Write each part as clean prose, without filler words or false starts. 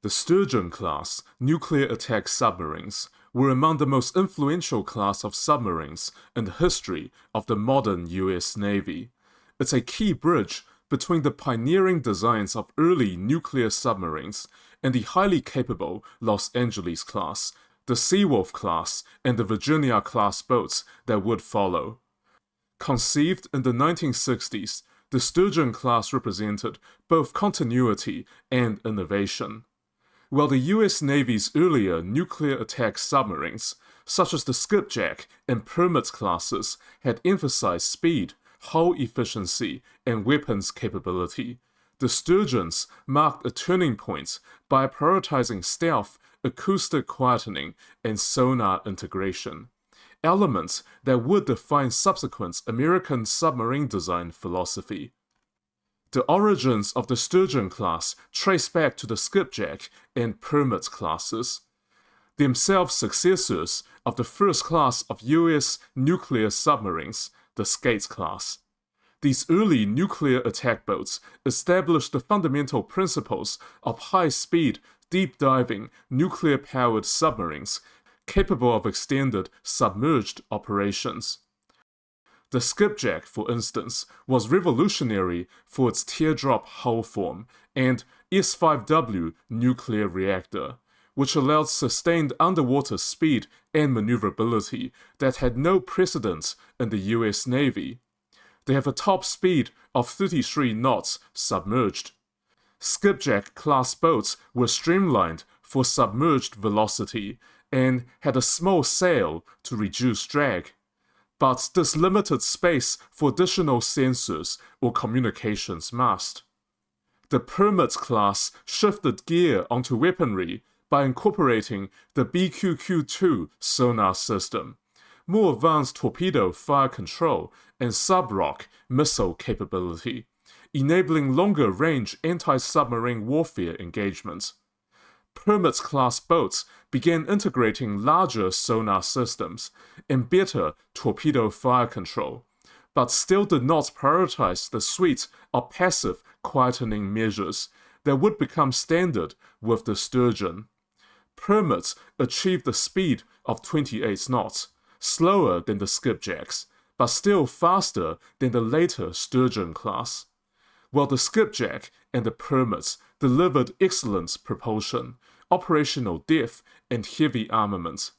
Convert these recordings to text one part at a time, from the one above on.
The Sturgeon-class nuclear attack submarines were among the most influential class of submarines in the history of the modern US Navy. It's a key bridge between the pioneering designs of early nuclear submarines and the highly capable Los Angeles class, the Seawolf class, and the Virginia class boats that would follow. Conceived in the 1960s, the Sturgeon class represented both continuity and innovation. While the US Navy's earlier nuclear attack submarines, such as the Skipjack and Permit classes, had emphasized speed, hull efficiency, and weapons capability, the Sturgeons marked a turning point by prioritizing stealth, acoustic quietening, and sonar integration, elements that would define subsequent American submarine design philosophy. The origins of the Sturgeon class trace back to the Skipjack and Permit classes, themselves successors of the first class of US nuclear submarines, the Skates class. These early nuclear attack boats established the fundamental principles of high-speed, deep-diving, nuclear-powered submarines capable of extended, submerged operations. The Skipjack, for instance, was revolutionary for its teardrop hull form and S5W nuclear reactor, which allowed sustained underwater speed and maneuverability that had no precedent in the US Navy. They have a top speed of 33 knots submerged. Skipjack-class boats were streamlined for submerged velocity and had a small sail to reduce drag. But this limited space for additional sensors or communications mast. The Permit class shifted gear onto weaponry by incorporating the BQQ-2 sonar system, more advanced torpedo fire control, and sub-rock missile capability, enabling longer-range anti-submarine warfare engagements. Permit-class boats began integrating larger sonar systems and better torpedo fire control, but still did not prioritize the suite of passive quietening measures that would become standard with the Sturgeon. Permit achieved the speed of 28 knots, slower than the Skipjacks, but still faster than the later Sturgeon class, while the Skipjack and the Permit delivered excellent propulsion, operational depth, and heavy armament.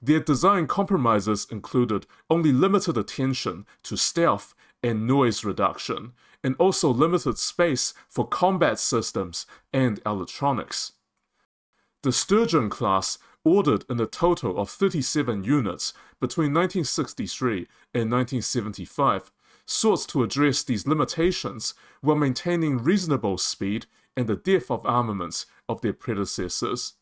Their design compromises included only limited attention to stealth and noise reduction, and also limited space for combat systems and electronics. The Sturgeon class, ordered in a total of 37 units between 1963 and 1975, sought to address these limitations while maintaining reasonable speed and the depth of armaments of their predecessors.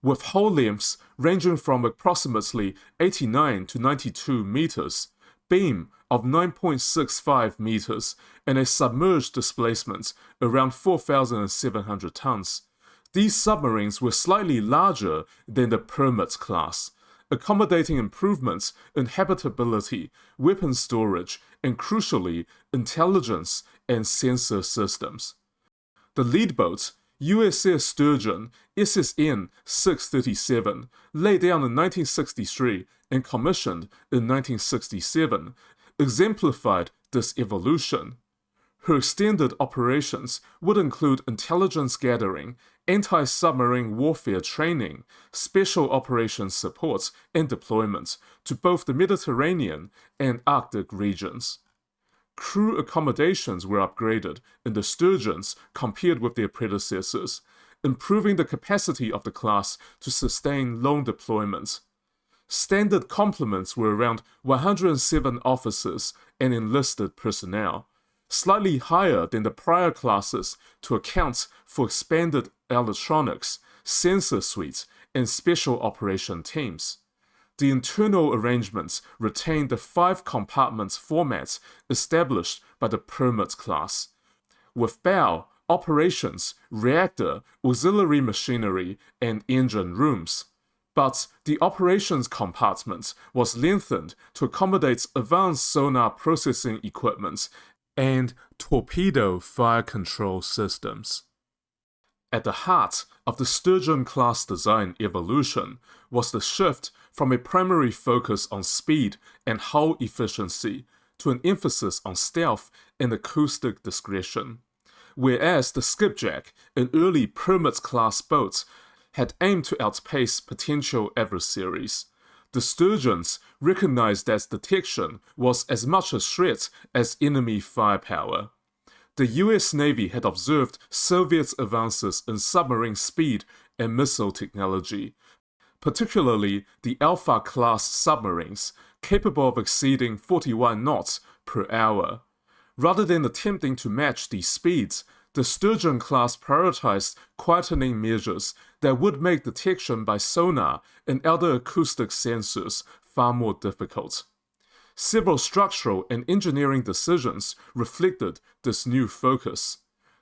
With hull lengths ranging from approximately 89 to 92 meters, beam of 9.65 meters, and a submerged displacement around 4,700 tons, these submarines were slightly larger than the Permit class, accommodating improvements in habitability, weapon storage, and crucially, intelligence and sensor systems. The lead boat, USS Sturgeon SSN 637, laid down in 1963 and commissioned in 1967, exemplified this evolution. Her extended operations would include intelligence gathering, anti-submarine warfare training, special operations support, and deployment to both the Mediterranean and Arctic regions. Crew accommodations were upgraded in the Sturgeons compared with their predecessors, improving the capacity of the class to sustain long deployments. Standard complements were around 107 officers and enlisted personnel, slightly higher than the prior classes to account for expanded electronics, sensor suites, and special operation teams. The internal arrangements retained the 5 compartments format established by the Permit class, with bow, operations, reactor, auxiliary machinery, and engine rooms. But the operations compartment was lengthened to accommodate advanced sonar processing equipment and torpedo fire control systems. At the heart of the Sturgeon-class design evolution was the shift from a primary focus on speed and hull efficiency to an emphasis on stealth and acoustic discretion. Whereas the skipjack and early Permit-class boats had aimed to outpace potential adversaries, the Sturgeons recognized that detection was as much a threat as enemy firepower. The US Navy had observed Soviet advances in submarine speed and missile technology, particularly the Alpha-class submarines, capable of exceeding 41 knots per hour. Rather than attempting to match these speeds, the Sturgeon class prioritized quietening measures that would make detection by sonar and other acoustic sensors far more difficult. Several structural and engineering decisions reflected this new focus.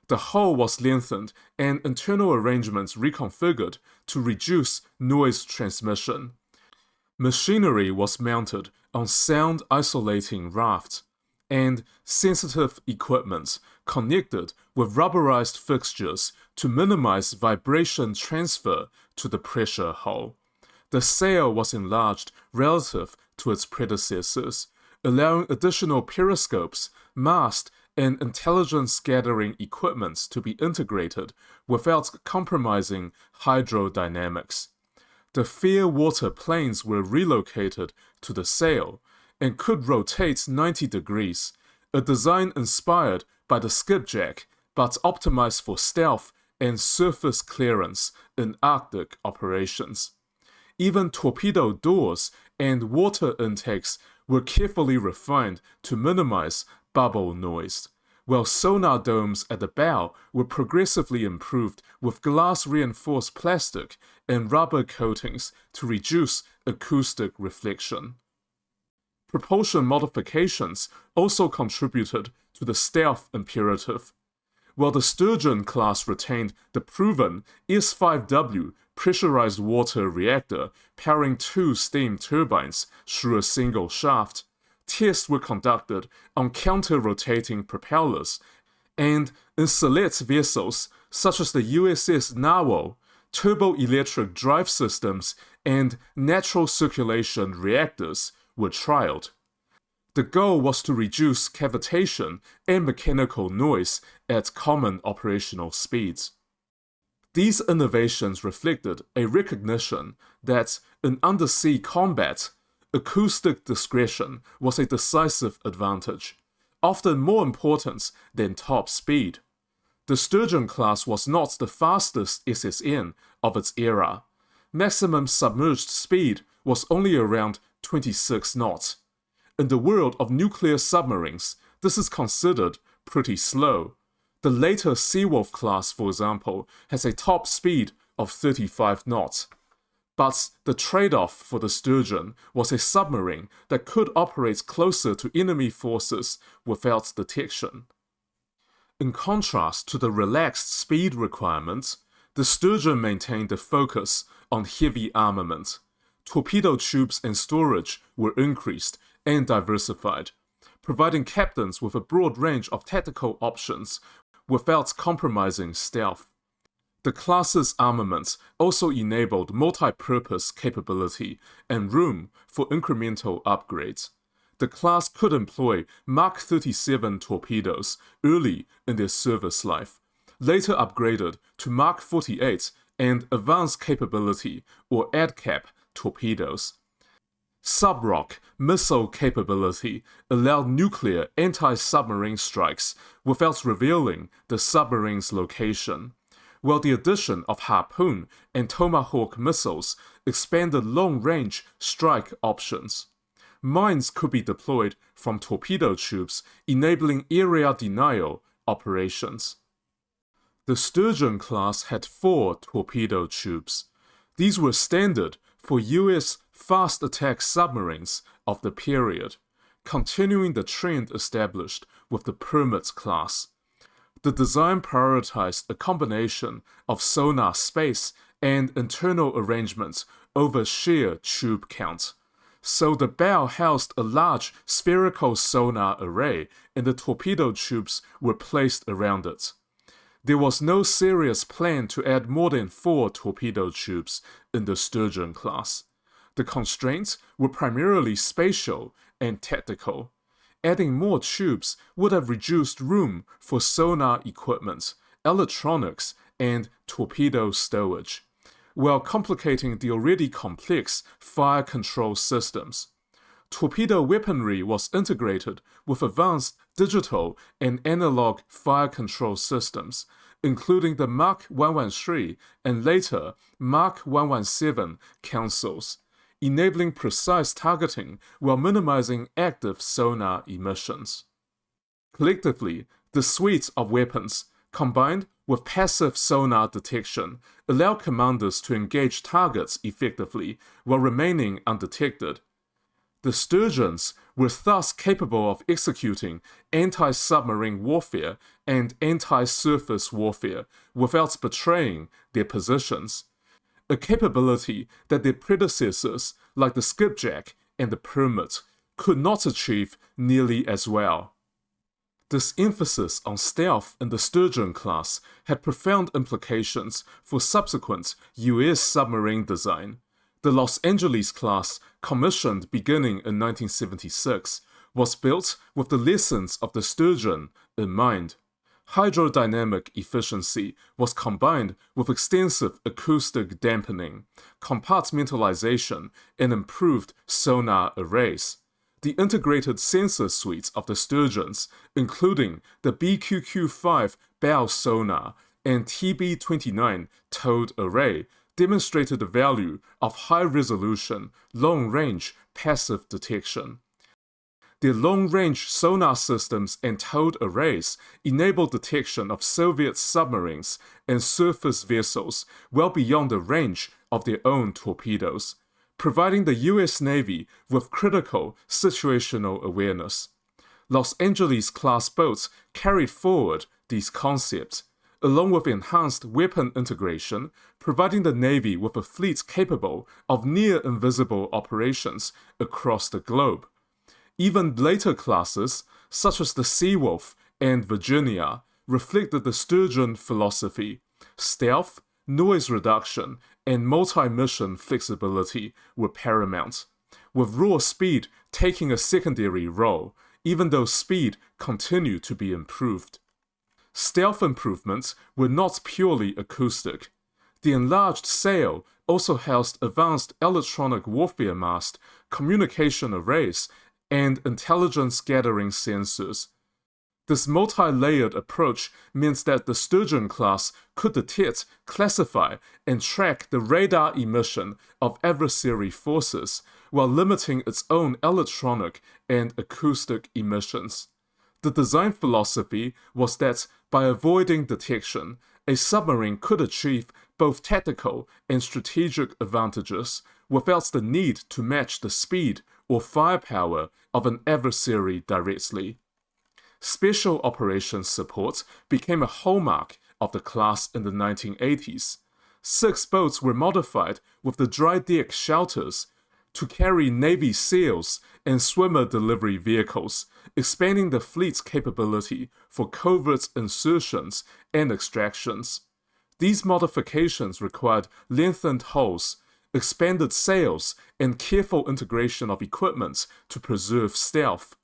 The hull was lengthened and internal arrangements reconfigured to reduce noise transmission. Machinery was mounted on sound-isolating raft, and sensitive equipment connected with rubberized fixtures to minimize vibration transfer to the pressure hull. The sail was enlarged relative to its predecessors, allowing additional periscopes, mast, and intelligence-gathering equipment to be integrated without compromising hydrodynamics. The fair water planes were relocated to the sail and could rotate 90 degrees, a design inspired by the skipjack but optimized for stealth and surface clearance in Arctic operations. Even torpedo doors and water intakes were carefully refined to minimize bubble noise, while sonar domes at the bow were progressively improved with glass-reinforced plastic and rubber coatings to reduce acoustic reflection. Propulsion modifications also contributed to the stealth imperative. While the Sturgeon class retained the proven S5W pressurized water reactor powering 2 steam turbines through a single shaft, tests were conducted on counter-rotating propellers, and in select vessels such as the USS Narwhal, turboelectric drive systems and natural circulation reactors were trialed. The goal was to reduce cavitation and mechanical noise at common operational speeds. These innovations reflected a recognition that in undersea combat, acoustic discretion was a decisive advantage, often more important than top speed. The Sturgeon class was not the fastest SSN of its era. Maximum submerged speed was only around 26 knots. In the world of nuclear submarines, this is considered pretty slow. The later Seawolf class, for example, has a top speed of 35 knots. But the trade-off for the Sturgeon was a submarine that could operate closer to enemy forces without detection. In contrast to the relaxed speed requirements, the Sturgeon maintained a focus on heavy armament. Torpedo tubes and storage were increased and diversified, providing captains with a broad range of tactical options without compromising stealth. The class's armaments also enabled multi-purpose capability and room for incremental upgrades. The class could employ Mach 37 torpedoes early in their service life, later upgraded to Mach 48 and Advanced Capability or ADCAP torpedoes. Sub-rock missile capability allowed nuclear anti-submarine strikes without revealing the submarine's location, while the addition of Harpoon and Tomahawk missiles expanded long-range strike options. Mines could be deployed from torpedo tubes, enabling area denial operations. The Sturgeon class had 4 torpedo tubes. These were standard for US fast attack submarines of the period, continuing the trend established with the Permit class. The design prioritized a combination of sonar space and internal arrangements over sheer tube count. So the bow housed a large spherical sonar array and the torpedo tubes were placed around it. There was no serious plan to add more than 4 torpedo tubes in the Sturgeon class. The constraints were primarily spatial and tactical. Adding more tubes would have reduced room for sonar equipment, electronics, and torpedo stowage, while complicating the already complex fire control systems. Torpedo weaponry was integrated with advanced digital and analog fire control systems, including the Mach 113 and later Mach 117 consoles, enabling precise targeting while minimizing active sonar emissions. Collectively, the suite of weapons, combined with passive sonar detection, allow commanders to engage targets effectively while remaining undetected. The Sturgeons were thus capable of executing anti-submarine warfare and anti-surface warfare without betraying their positions, a capability that their predecessors like the Skipjack and the Permit could not achieve nearly as well. This emphasis on stealth in the Sturgeon class had profound implications for subsequent U.S. submarine design. The Los Angeles class, commissioned beginning in 1976, was built with the lessons of the Sturgeon in mind. Hydrodynamic efficiency was combined with extensive acoustic dampening, compartmentalization, and improved sonar arrays. The integrated sensor suite of the Sturgeons, including the BQQ-5 bow sonar and TB-29 towed array, demonstrated the value of high-resolution, long-range passive detection. Their long-range sonar systems and towed arrays enabled detection of Soviet submarines and surface vessels well beyond the range of their own torpedoes, providing the U.S. Navy with critical situational awareness. Los Angeles-class boats carried forward these concepts, along with enhanced weapon integration, providing the Navy with a fleet capable of near-invisible operations across the globe. Even later classes, such as the Seawolf and Virginia, reflected the Sturgeon philosophy. Stealth, noise reduction, and multi-mission flexibility were paramount, with raw speed taking a secondary role, even though speed continued to be improved. Stealth improvements were not purely acoustic. The enlarged sail also housed advanced electronic warfare mast, communication arrays, and intelligence-gathering sensors. This multi-layered approach means that the Sturgeon class could detect, classify, and track the radar emission of adversary forces while limiting its own electronic and acoustic emissions. The design philosophy was that by avoiding detection, a submarine could achieve both tactical and strategic advantages without the need to match the speed or firepower of an adversary directly. Special operations support became a hallmark of the class in the 1980s. 6 boats were modified with the dry deck shelters to carry Navy SEALs and swimmer delivery vehicles, expanding the fleet's capability for covert insertions and extractions. These modifications required lengthened hulls, expanded sails, and careful integration of equipment to preserve stealth.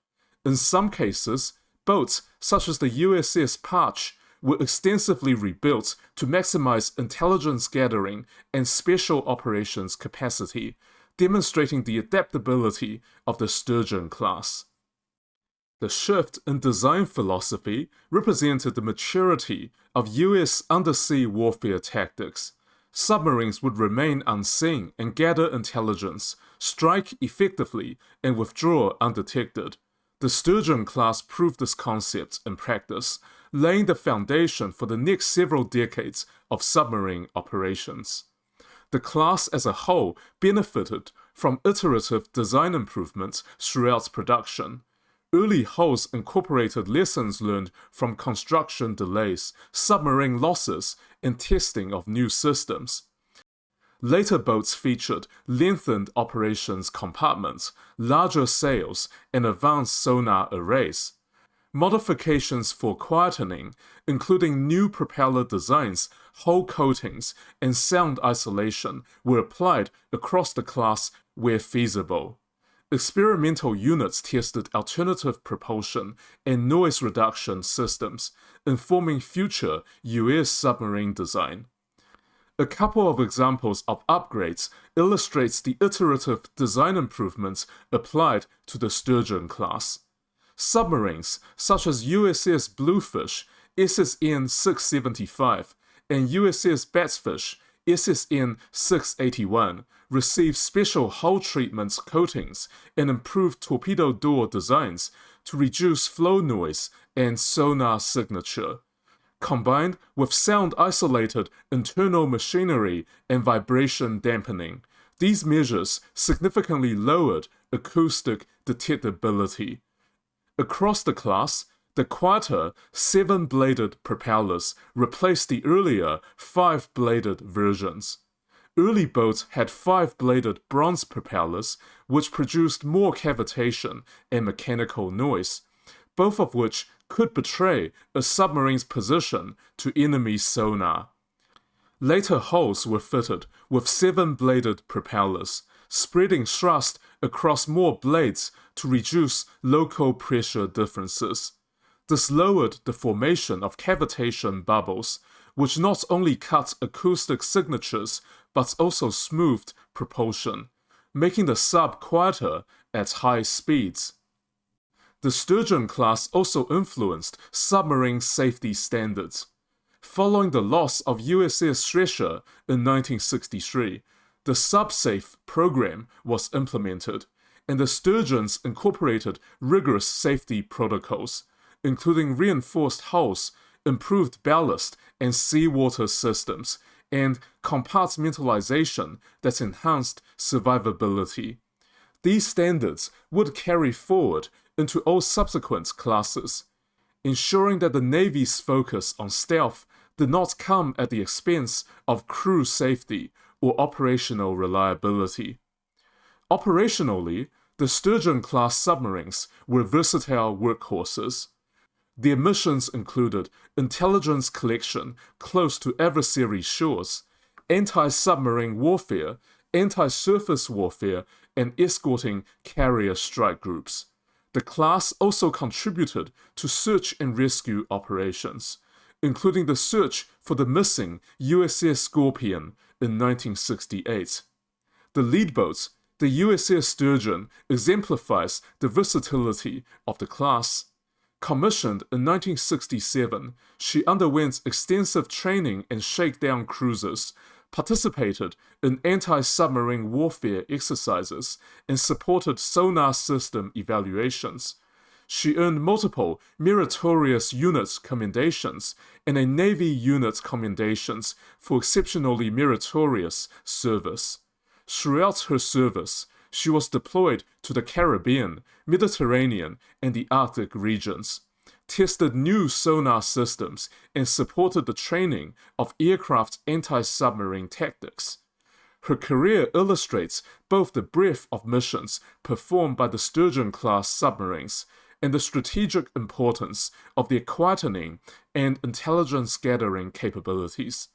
In some cases, boats such as the USS Patch were extensively rebuilt to maximize intelligence gathering and special operations capacity, demonstrating the adaptability of the Sturgeon class. The shift in design philosophy represented the maturity of U.S. undersea warfare tactics. Submarines would remain unseen and gather intelligence, strike effectively, and withdraw undetected. The Sturgeon class proved this concept in practice, laying the foundation for the next several decades of submarine operations. The class as a whole benefited from iterative design improvements throughout production. Early hulls incorporated lessons learned from construction delays, submarine losses, and testing of new systems. Later boats featured lengthened operations compartments, larger sails, and advanced sonar arrays. Modifications for quietening, including new propeller designs, hull coatings, and sound isolation, were applied across the class where feasible. Experimental units tested alternative propulsion and noise reduction systems, informing future US submarine design. A couple of examples of upgrades illustrates the iterative design improvements applied to the Sturgeon class. Submarines such as USS Bluefish, SSN 675, and USS Batsfish, SSN 681, received special hull treatments coatings and improved torpedo door designs to reduce flow noise and sonar signature. Combined with sound-isolated internal machinery and vibration dampening, these measures significantly lowered acoustic detectability. Across the class, the quieter 7-bladed propellers replaced the earlier 5-bladed versions. Early boats had 5-bladed bronze propellers, which produced more cavitation and mechanical noise, both of which could betray a submarine's position to enemy sonar. Later hulls were fitted with 7-bladed propellers, spreading thrust across more blades to reduce local pressure differences. This lowered the formation of cavitation bubbles, which not only cut acoustic signatures but also smoothed propulsion, making the sub quieter at high speeds. The Sturgeon class also influenced submarine safety standards. Following the loss of USS Thresher in 1963, the SubSafe program was implemented, and the Sturgeons incorporated rigorous safety protocols, including reinforced hulls, improved ballast and seawater systems, and compartmentalization that enhanced survivability. These standards would carry forward into all subsequent classes, ensuring that the Navy's focus on stealth did not come at the expense of crew safety or operational reliability. Operationally, the Sturgeon-class submarines were versatile workhorses. Their missions included intelligence collection close to adversary shores, anti-submarine warfare, anti-surface warfare, and escorting carrier strike groups. The class also contributed to search and rescue operations, including the search for the missing USS Scorpion in 1968. The lead boat, the USS Sturgeon, exemplifies the versatility of the class. Commissioned in 1967, she underwent extensive training and shakedown cruises, participated in anti-submarine warfare exercises, and supported sonar system evaluations. She earned multiple meritorious unit commendations and a Navy unit commendations for exceptionally meritorious service. Throughout her service, she was deployed to the Caribbean, Mediterranean, and the Arctic regions, tested new sonar systems, and supported the training of aircraft anti-submarine tactics. Her career illustrates both the breadth of missions performed by the Sturgeon-class submarines and the strategic importance of their quietening and intelligence-gathering capabilities.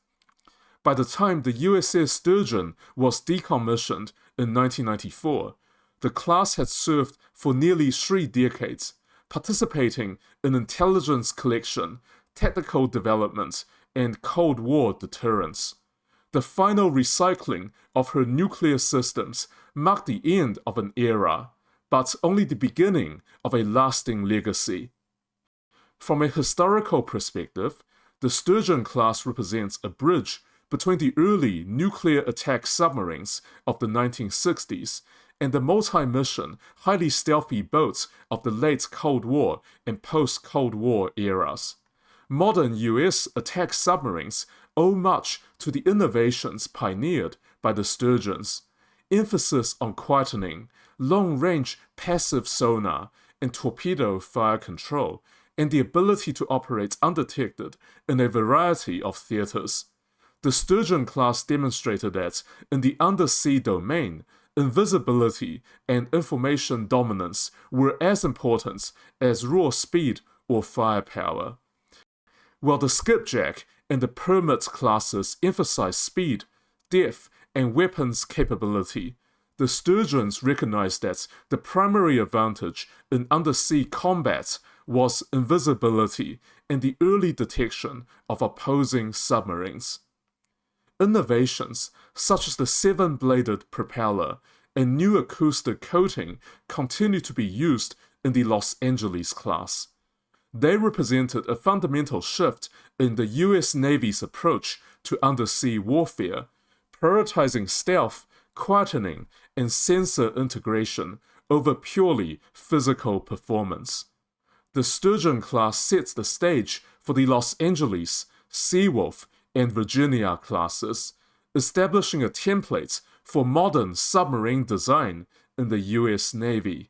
By the time the USS Sturgeon was decommissioned in 1994, the class had served for nearly 3 decades, participating in intelligence collection, tactical development, and Cold War deterrence. The final recycling of her nuclear systems marked the end of an era, but only the beginning of a lasting legacy. From a historical perspective, the Sturgeon class represents a bridge between the early nuclear attack submarines of the 1960s and the multi-mission, highly stealthy boats of the late Cold War and post-Cold War eras. Modern US attack submarines owe much to the innovations pioneered by the Sturgeons. Emphasis on quietening, long-range passive sonar, and torpedo fire control, and the ability to operate undetected in a variety of theaters. The Sturgeon class demonstrated that, in the undersea domain, invisibility and information dominance were as important as raw speed or firepower. While the skipjack and the permit classes emphasize speed, depth, and weapons capability, the Sturgeons recognized that the primary advantage in undersea combat was invisibility and the early detection of opposing submarines. Innovations such as the 7-bladed propeller and new acoustic coating continue to be used in the Los Angeles class. They represented a fundamental shift in the US Navy's approach to undersea warfare, prioritizing stealth, quietening, and sensor integration over purely physical performance. The Sturgeon class sets the stage for the Los Angeles, Seawolf, and Virginia classes, establishing a template for modern submarine design in the US Navy.